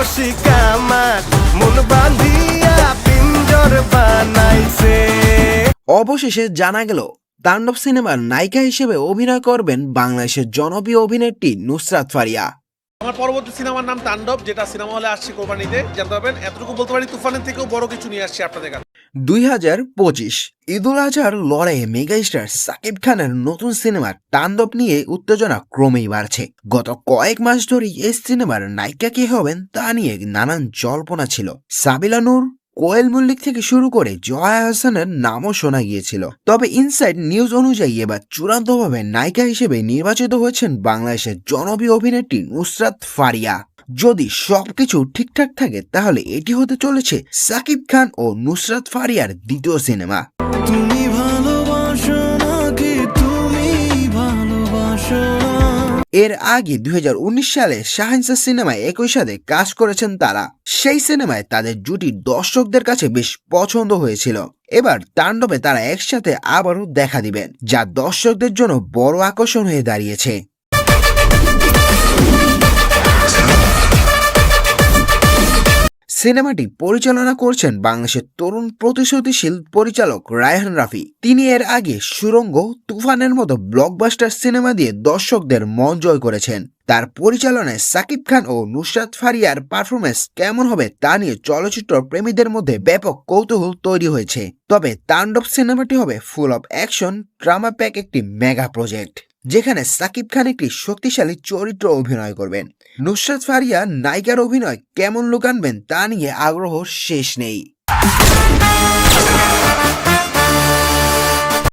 রশি কামার মন বাঁধিয়া পিঞ্জর বানাইছে। অবশেষে জানা গেল তাণ্ডব সিনেমার নায়িকা হিসেবে অভিনয় করবেন বাংলাদেশের জনপ্রিয় অভিনেত্রী নুসরাত ফারিয়া। আমার পরবর্তী সিনেমার নাম তাণ্ডব, যেটা সিনেমা হলে আসছে কোরবানিতে। জানতে পারবেন, এতটুকু বলতে পারি তুফানের থেকেও বড় কিছু নিয়ে আসছে আপনাদের কাছে। 2025 ঈদুল আজহার লড়াইয়ে মেগাস্টার সাকিব খানের নতুন সিনেমা তাণ্ডব নিয়ে উত্তেজনা ক্রমেই বাড়ছে। গত কয়েক মাস ধরেই এই সিনেমার নায়িকা কে হবেন তা নিয়ে নানান জল্পনা ছিল। সাবিলা নূর, কোয়েল মল্লিক থেকে শুরু করে জয়া হাসানের নামও শোনা গিয়েছিল। তবে ইনসাইড নিউজ অনুযায়ী এবার চূড়ান্তভাবে নায়িকা হিসেবে নির্বাচিত হয়েছেন বাংলাদেশের জনপ্রিয় অভিনেত্রী নুসরাত ফারিয়া। যদি সবকিছু ঠিকঠাক থাকে তাহলে এটি হতে চলেছে সাকিব খান ও নুসরাত ফারিয়ার দ্বিতীয় সিনেমা। তুমি ভালোবাসো নাকি তুমি ভালোবাসো? এর আগে 2019 সালে শাহেনশা সিনেমায় একই সাথে কাজ করেছেন তারা। সেই সিনেমায় তাদের জুটি দর্শকদের কাছে বেশ পছন্দ হয়েছিল। এবার তাণ্ডবে তারা একসাথে আবারও দেখা দিবেন, যা দর্শকদের জন্য বড় আকর্ষণ হয়ে দাঁড়িয়েছে। সিনেমাটি পরিচালনা করছেন বাংলাদেশের তরুণ প্রতিশ্রুতিশীল পরিচালক রায়হান রাফি। তিনি এর আগে সুড়ঙ্গ, তুফানের মতো ব্লকবাস্টার সিনেমা দিয়ে দর্শকদের মন জয় করেছেন। তার পরিচালনায় সাকিব খান ও নুসরাত ফারিয়ার পারফরমেন্স কেমন হবে তা নিয়ে চলচ্চিত্র প্রেমীদের মধ্যে ব্যাপক কৌতূহল তৈরি হয়েছে। তবে তাণ্ডব সিনেমাটি হবে full of action drama pack একটি মেগা প্রজেক্ট, যেখানে সাকিব খান একটি শক্তিশালী চরিত্র অভিনয় করবেন। নুসরাত ফারিয়া নায়িকার অভিনয় কেমন লুক আনবেন তা নিয়ে আগ্রহ শেষ নেই।